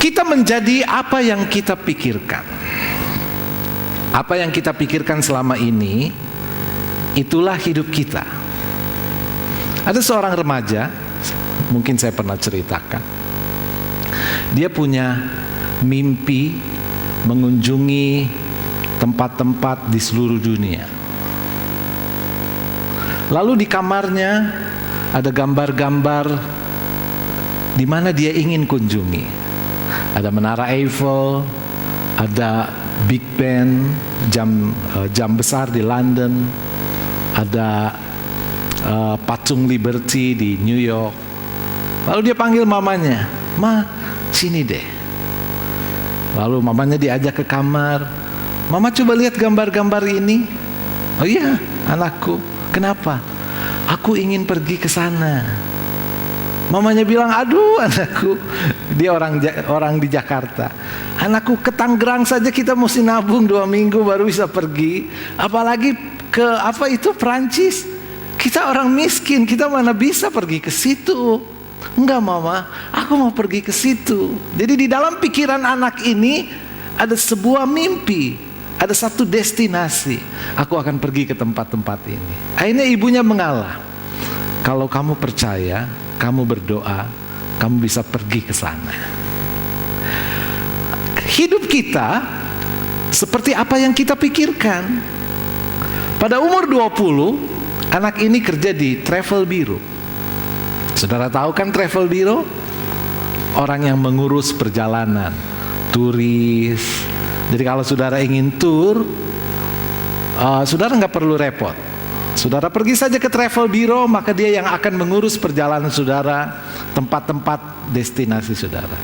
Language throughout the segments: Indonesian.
Kita menjadi apa yang kita pikirkan. Apa yang kita pikirkan selama ini, itulah hidup kita. Ada seorang remaja, mungkin saya pernah ceritakan. Dia punya mimpi mengunjungi tempat-tempat di seluruh dunia. Lalu di kamarnya ada gambar-gambar di mana dia ingin kunjungi. Ada Menara Eiffel, ada Big Ben, jam besar di London, ada patung Liberty di New York. Lalu dia panggil mamanya, "Ma, sini deh." Lalu mamanya diajak ke kamar. "Mama, coba lihat gambar-gambar ini." "Oh iya, anakku. Kenapa?" "Aku ingin pergi ke sana." Mamanya bilang, "Aduh anakku," dia orang di Jakarta, "anakku, ke Tangerang saja kita mesti nabung 2 minggu baru bisa pergi. Apalagi ke Perancis. Kita orang miskin, kita mana bisa pergi ke situ." "Enggak mama, aku mau pergi ke situ." Jadi di dalam pikiran anak ini ada sebuah mimpi, ada satu destinasi. Aku akan pergi ke tempat-tempat ini. Akhirnya ibunya mengalah. "Kalau kamu percaya, kamu berdoa, kamu bisa pergi ke sana." Hidup kita seperti apa yang kita pikirkan. Pada umur 20, anak ini kerja di travel bureau. Saudara tahu kan travel bureau? Orang yang mengurus perjalanan, turis. Jadi kalau saudara ingin tur, saudara nggak perlu repot. Saudara pergi saja ke travel bureau, maka dia yang akan mengurus perjalanan saudara, tempat-tempat destinasi saudara.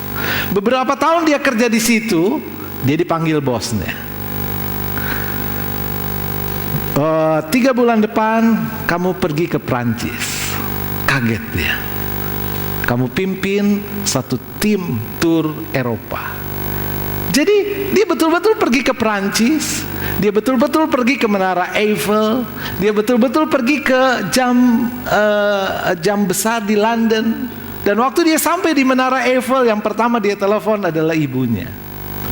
Beberapa tahun dia kerja di situ, dia dipanggil bosnya. 3 bulan depan kamu pergi ke Prancis. Kaget dia. Kamu pimpin satu tim tur Eropa. Jadi dia betul-betul pergi ke Prancis, dia betul-betul pergi ke Menara Eiffel, dia betul-betul pergi ke jam besar di London. Dan waktu dia sampai di Menara Eiffel, yang pertama dia telepon adalah ibunya.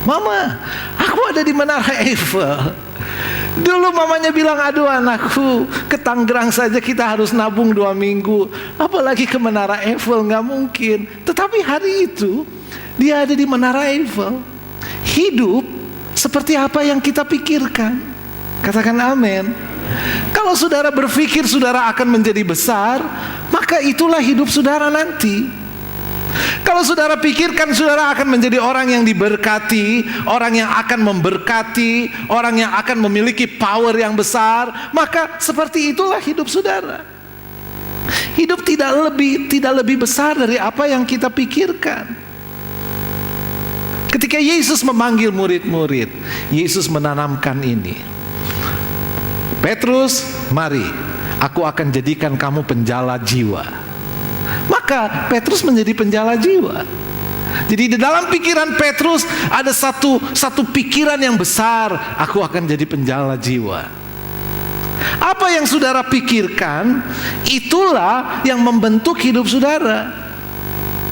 "Mama, aku ada di Menara Eiffel." Dulu mamanya bilang, "Aduh anakku, ke Tangerang saja kita harus nabung 2 minggu, apalagi ke Menara Eiffel, nggak mungkin." Tetapi hari itu dia ada di Menara Eiffel. Hidup seperti apa yang kita pikirkan. Katakan amin. Kalau saudara berpikir saudara akan menjadi besar, maka itulah hidup saudara nanti. Kalau saudara pikirkan saudara akan menjadi orang yang diberkati, orang yang akan memberkati, orang yang akan memiliki power yang besar, maka seperti itulah hidup saudara. Hidup tidak lebih besar dari apa yang kita pikirkan. Ketika Yesus memanggil murid-murid, Yesus menanamkan ini. "Petrus, mari, aku akan jadikan kamu penjala jiwa." Maka Petrus menjadi penjala jiwa. Jadi di dalam pikiran Petrus ada satu pikiran yang besar, aku akan jadi penjala jiwa. Apa yang saudara pikirkan, itulah yang membentuk hidup saudara.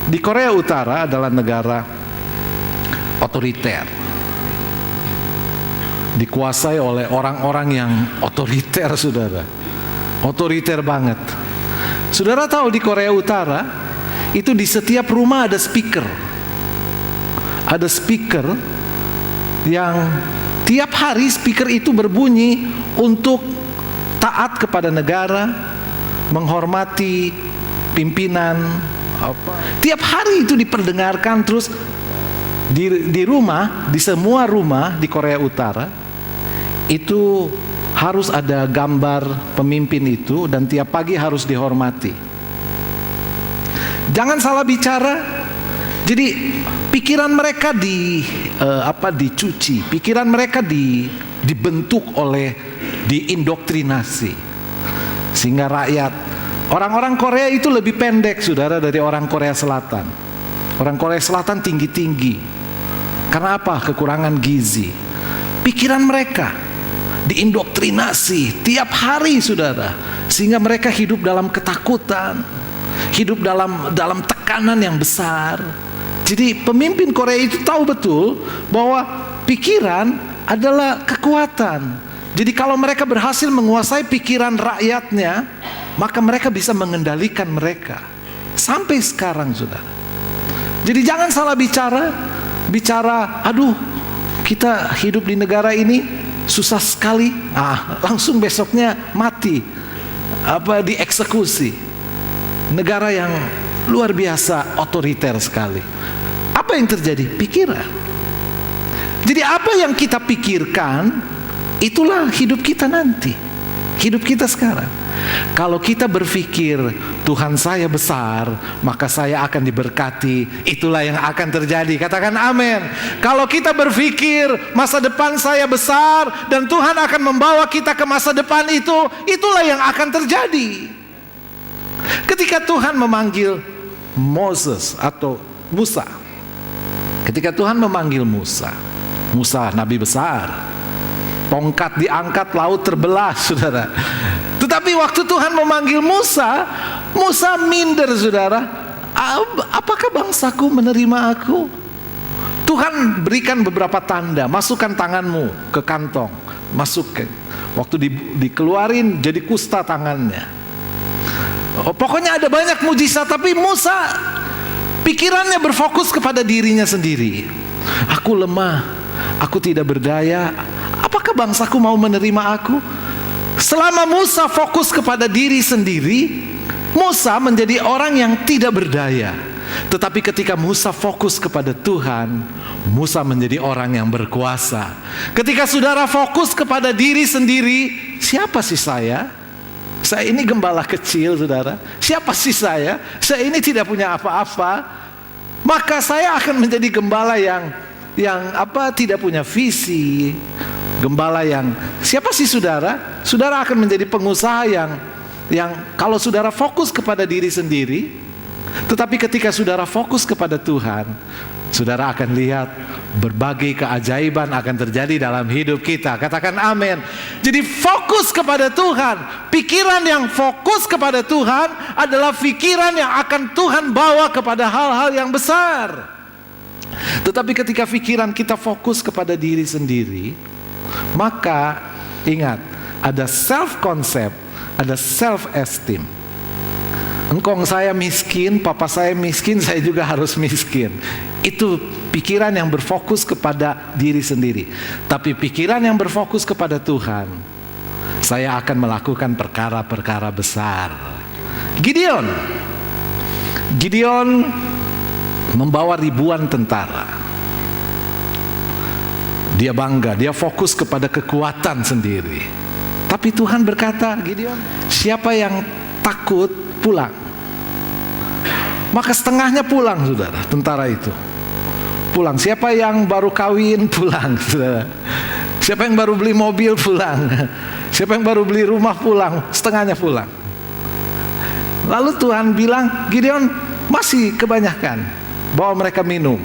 Di Korea Utara adalah negara otoriter, dikuasai oleh orang-orang yang otoriter, saudara. Otoriter banget. Saudara tahu di Korea Utara itu di setiap rumah ada speaker. Ada speaker yang tiap hari speaker itu berbunyi untuk taat kepada negara, menghormati pimpinan. Tiap hari itu diperdengarkan terus. Di rumah, di semua rumah di Korea Utara itu harus ada gambar pemimpin itu, dan tiap pagi harus dihormati. Jangan salah bicara. Jadi pikiran mereka dicuci, pikiran mereka dibentuk diindoktrinasi, sehingga rakyat, orang-orang Korea itu lebih pendek, saudara, dari orang Korea Selatan. Orang Korea Selatan tinggi-tinggi. Karena apa? Kekurangan gizi. Pikiran mereka diindoktrinasi tiap hari, saudara, sehingga mereka hidup dalam ketakutan, hidup dalam tekanan yang besar. Jadi pemimpin Korea itu tahu betul bahwa pikiran adalah kekuatan. Jadi kalau mereka berhasil menguasai pikiran rakyatnya, maka mereka bisa mengendalikan mereka. Sampai sekarang, saudara. Jadi jangan salah bicara, aduh, kita hidup di negara ini susah sekali. Langsung besoknya mati, dieksekusi. Negara yang luar biasa otoriter sekali. Apa yang terjadi? Pikiran. Jadi apa yang kita pikirkan, itulah hidup kita nanti. Hidup kita sekarang. Kalau kita berpikir Tuhan saya besar, maka saya akan diberkati. Itulah yang akan terjadi. Katakan amin. Kalau kita berpikir masa depan saya besar dan Tuhan akan membawa kita ke masa depan itu, itulah yang akan terjadi. Ketika Tuhan memanggil Moses atau Musa, ketika Tuhan memanggil Musa nabi besar, tongkat diangkat, laut terbelah, saudara. Tetapi waktu Tuhan memanggil Musa minder, saudara. Apakah bangsaku menerima aku? Tuhan berikan beberapa tanda. Masukkan tanganmu ke kantong, masukkan. Waktu dikeluarin jadi kusta tangannya. Pokoknya ada banyak mujizat, tapi Musa pikirannya berfokus kepada dirinya sendiri. Aku lemah, aku tidak berdaya. Apakah bangsaku mau menerima aku? Selama Musa fokus kepada diri sendiri, Musa menjadi orang yang tidak berdaya. Tetapi ketika Musa fokus kepada Tuhan, Musa menjadi orang yang berkuasa. Ketika saudara fokus kepada diri sendiri, siapa sih saya? Saya ini gembala kecil, saudara. Siapa sih saya? Saya ini tidak punya apa-apa. Maka saya akan menjadi gembala yang tidak punya visi. Gembala yang siapa sih saudara? Saudara akan menjadi pengusaha yang kalau saudara fokus kepada diri sendiri, tetapi ketika saudara fokus kepada Tuhan, saudara akan lihat berbagai keajaiban akan terjadi dalam hidup kita. Katakan amin. Jadi fokus kepada Tuhan. Pikiran yang fokus kepada Tuhan adalah pikiran yang akan Tuhan bawa kepada hal-hal yang besar. Tetapi ketika pikiran kita fokus kepada diri sendiri, maka ingat, ada self-concept, ada self-esteem. Engkong saya miskin, papa saya miskin, saya juga harus miskin. Itu pikiran yang berfokus kepada diri sendiri. Tapi pikiran yang berfokus kepada Tuhan, saya akan melakukan perkara-perkara besar. Gideon membawa ribuan tentara. Dia bangga, dia fokus kepada kekuatan sendiri. Tapi Tuhan berkata, Gideon, siapa yang takut pulang. Maka setengahnya pulang, saudara, tentara itu pulang. Siapa yang baru kawin pulang, saudara. Siapa yang baru beli mobil pulang. Siapa yang baru beli rumah pulang. Setengahnya pulang. Lalu Tuhan bilang, Gideon, masih kebanyakan, bawa mereka minum.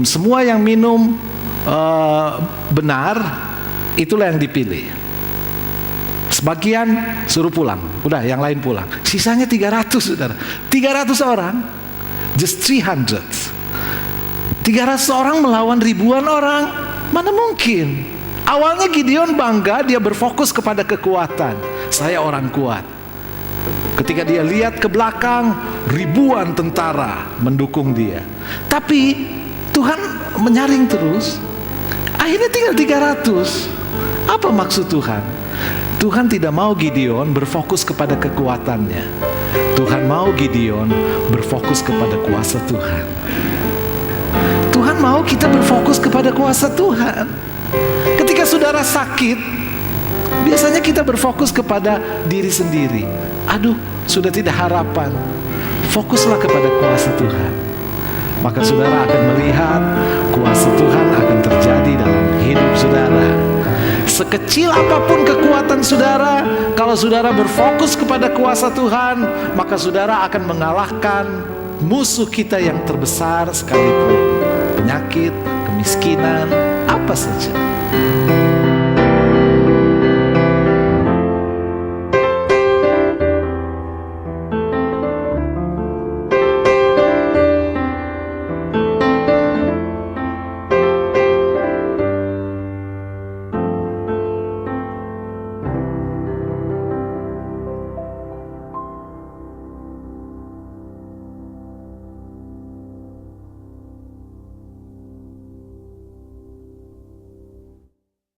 Semua yang minum benar, itulah yang dipilih. Sebagian suruh pulang, udah yang lain pulang. Sisanya 300, saudara. 300 orang, just 300. 300 orang melawan ribuan orang, mana mungkin? Awalnya Gideon bangga, dia berfokus kepada kekuatan. Saya orang kuat. Ketika dia lihat ke belakang, ribuan tentara mendukung dia. Tapi Tuhan menyaring terus. Akhirnya tinggal 300. Apa maksud Tuhan? Tuhan tidak mau Gideon berfokus kepada kekuatannya. Tuhan mau Gideon berfokus kepada kuasa Tuhan. Tuhan mau kita berfokus kepada kuasa Tuhan. Ketika saudara sakit, biasanya kita berfokus kepada diri sendiri. Aduh, sudah tidak harapan. Fokuslah kepada kuasa Tuhan. Maka saudara akan melihat kuasa Tuhan akan terjadi dalam hidup saudara. Sekecil apapun kekuatan saudara, kalau saudara berfokus kepada kuasa Tuhan, maka saudara akan mengalahkan musuh kita yang terbesar sekalipun. Penyakit, kemiskinan, apa saja.